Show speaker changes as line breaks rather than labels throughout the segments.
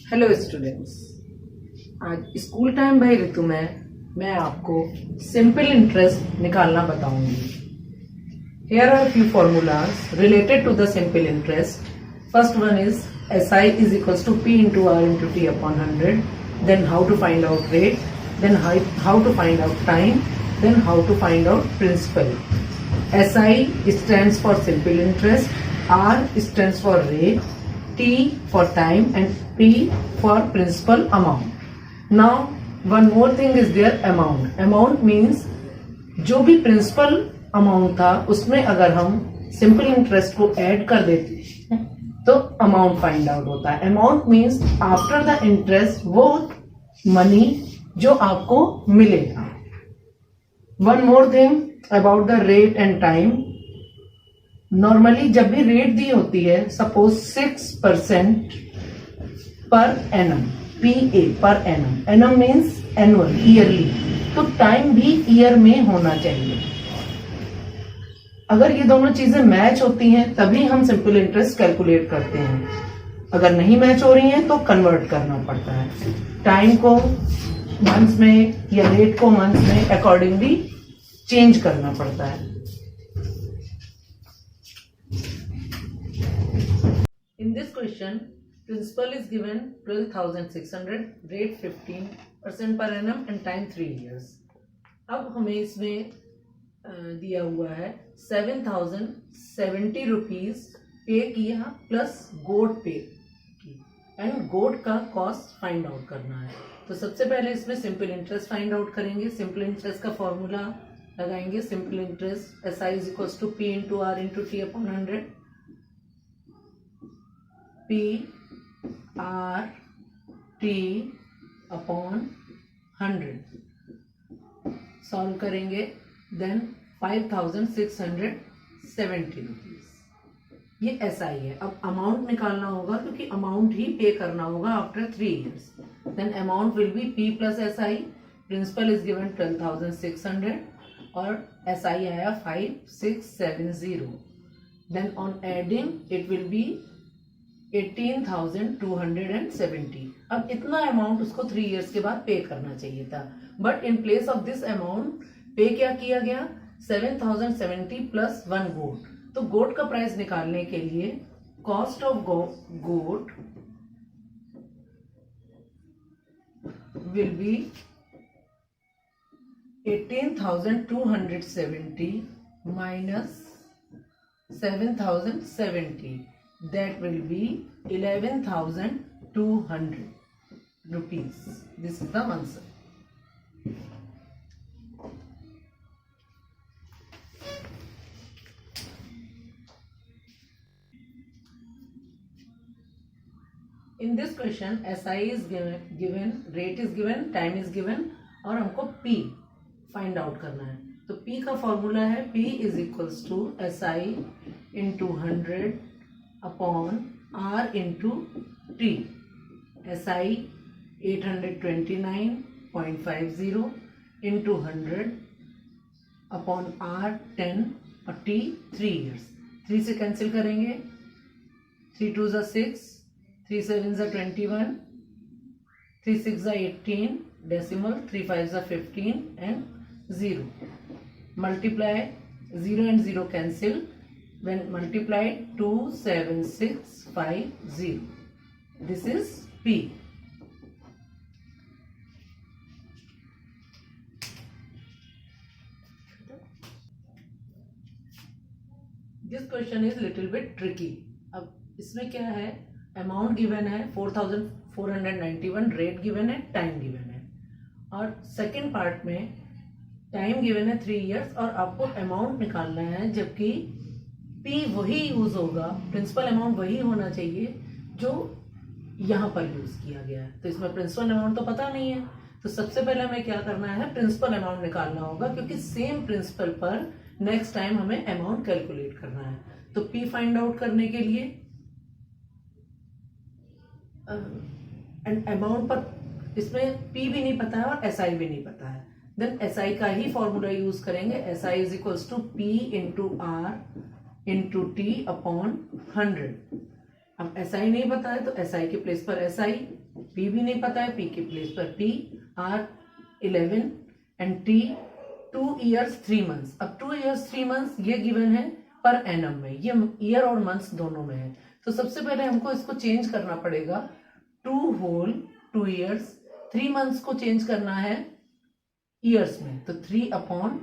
Hello students, आज school time bye ऋतु में मैं आपको सिंपल इंटरेस्ट निकालना बताऊंगी। Here are few formulas related to the simple interest. First one is SI is equals to P into R into T upon 100. Then how to find out rate. Then how to find out time. Then how to find out principal. SI stands for simple interest. R stands for rate. T for time and P for principal amount. Now one more thing is there, amount. Amount means जो भी principal amount था उसमें अगर हम simple interest को add कर देते हैं तो अमाउंट फाइंड आउट होता है। Amount means after the interest वो मनी जो आपको मिलेगा। One more thing about the rate and time. Normally जब भी रेट दी होती है, suppose 6% per annum, PA per annum, annum means annual, yearly, तो टाइम भी ईयर में होना चाहिए। अगर ये दोनों चीजें मैच होती हैं तभी हम सिंपल इंटरेस्ट कैलकुलेट करते हैं। अगर नहीं मैच हो रही हैं तो कन्वर्ट करना पड़ता है, टाइम को मंथ्स में या रेट को मंथ्स में अकॉर्डिंगली चेंज करना पड़ता है। In this question, principal is given 12,600, rate 15% per annum and time 3 years. अब हमें इसमें दिया हुआ है 7,070 रुपीज पे किया प्लस गोड पे की, एंड गोड का कॉस्ट फाइंड आउट करना है। तो सबसे पहले इसमें सिंपल इंटरेस्ट फाइंड आउट करेंगे। सिंपल इंटरेस्ट का फॉर्मूला लगाएंगे। Simple interest SI is equals to P into R into T upon 100। P R T upon 100 solve करेंगे। देन 5,670 रुपीज ये SI है। अब अमाउंट निकालना होगा क्योंकि अमाउंट ही पे करना होगा after 3 years. Then amount will be P plus SI। Principal is given 12,600 और SI आया 5,670। Then on adding it will be 18,270। अब इतना अमाउंट उसको 3 इयर्स के बाद पे करना चाहिए था, but in place of this amount पे क्या किया गया, 7,070 प्लस 1 गोट। तो गोट का प्राइस निकालने के लिए cost of goat will be 18,270 minus 7,070, that will be 11,200 rupees. This is the answer. In this question SI is given, rate is given, time is given और हमको P फाइंड आउट करना है। तो P का formula है P is equals to SI into 100 upon R into T। SI 829.50 into 100 upon R 10 और T 3 years. 3 से cancel करेंगे, 3 2 ज़ा 6, 3 7 ज़ा 21, 3 6 ज़ा 18, डेसिमल 3 5 ज़ा 15 and 0। Multiply 0 and 0 cancel. When multiplied 27650. This is P. This question is little bit tricky. अब इसमें क्या है, अमाउंट गिवन है 4,491, रेट गिवन है, टाइम गिवन है, और सेकेंड पार्ट में टाइम गिवन है 3 इयर्स और आपको अमाउंट निकालना है, जबकि P वही यूज होगा, प्रिंसिपल अमाउंट वही होना चाहिए जो यहाँ पर यूज किया गया है। तो इसमें प्रिंसिपल अमाउंट तो पता नहीं है, तो सबसे पहले हमें क्या करना है, प्रिंसिपल अमाउंट निकालना होगा, क्योंकि सेम प्रिंसिपल पर नेक्स्ट टाइम हमें अमाउंट कैलकुलेट करना है। तो P फाइंड आउट करने के लिए एंड अमाउंट पर इसमें P भी नहीं पता है और SI भी नहीं पता है, देन SI का ही फॉर्मूला यूज करेंगे। SI is equals to P into R into T upon 100। अब SI नहीं पता है तो SI के प्लेस पर SI p भी नहीं पता है, p के प्लेस पर t r 11 and t 2 years 3 months। अब 2 years 3 months ये गिवन है पर एनम में, ये ईयर और मंथ्स दोनों में है। तो सबसे पहले हमको इसको चेंज करना पड़ेगा, 2 whole 2 years 3 months को चेंज करना है ईयर्स में, तो 3/12,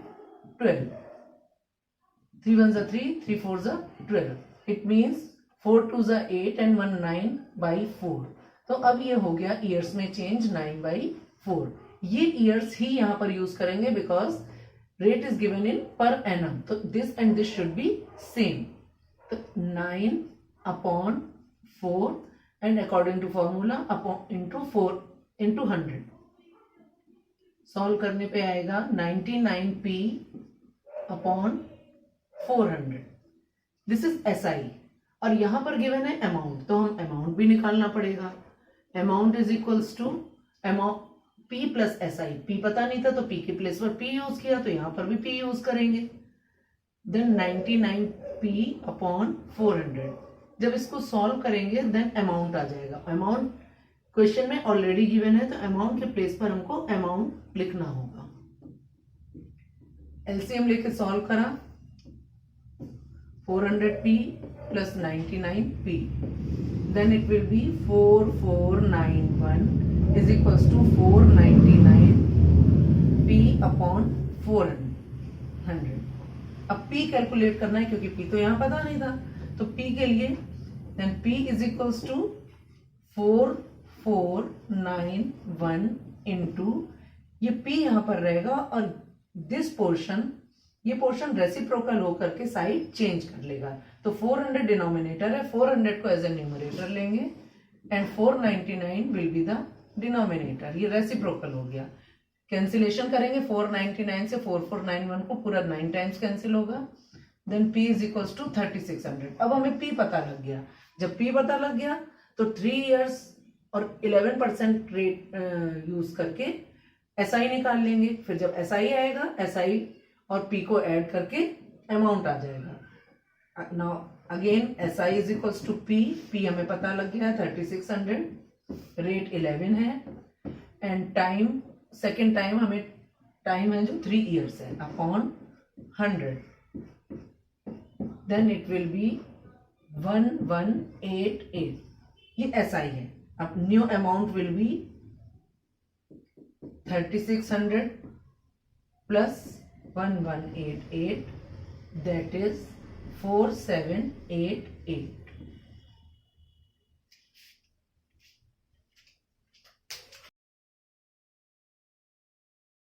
3 1 जा 3, 3 4 जा 12, इट मीन्स 4 2 जा 8 एंड 1 9/4। तो अब ये हो गया ईयर्स में चेंज 9/4। ये ईयर्स ही यहां पर यूज करेंगे because rate is given in per annum, तो this and this should be same. तो 9/4 and according to formula into 4 into 100, solve करने पे आएगा 99p/400। दिस इज SI और यहां पर गिवन है अमाउंट, तो हम अमाउंट भी निकालना पड़ेगा। Amount is equals to amount P plus SI। P पता नहीं था तो P के प्लेस पर P यूज किया, तो यहां पर भी P यूज करेंगे। Then 99p/400। जब इसको सॉल्व करेंगे देन अमाउंट आ जाएगा। अमाउंट क्वेश्चन में ऑलरेडी गिवन है, तो अमाउंट के प्लेस पर हमको अमाउंट लिखना होगा। एलसीएम लेके सॉल्व करा, 400p plus 99p, then it will be 4491 is equals to 499p/400। अब p कैलकुलेट करना है क्योंकि p तो यहां पता नहीं था, तो p के लिए then p is equals to 4491 into ये p यहां पर रहेगा और दिस पोर्शन, ये पोर्शन रेसिप्रोकल होकर के साइड चेंज कर लेगा। तो 400 डिनोमिनेटर है, 400 को एज ए न्यूमरेटर लेंगे and 499 will be the denominator. ये रेसिप्रोकल हो गया। कैंसिलेशन करेंगे 499 से 4491 को, पूरा 9 टाइम्स कैंसिल होगा। Then p is equals to 3600। अब हमें p पता लग गया। जब p पता लग गया तो 3 इयर्स और 11% रेट यूज करके SI निकाल लेंगे। फिर जब SI आएगा, SI और p को ऐड करके अमाउंट आ जाएगा। Now again SI is equals to p हमें पता लग गया है 3600, रेट 11 है एंड टाइम, सेकेंड टाइम हमें टाइम है जो 3 इयर्स है, upon 100, then it will be 1188। ये SI है। अब new amount will be 3600 plus 1188, that is 4788।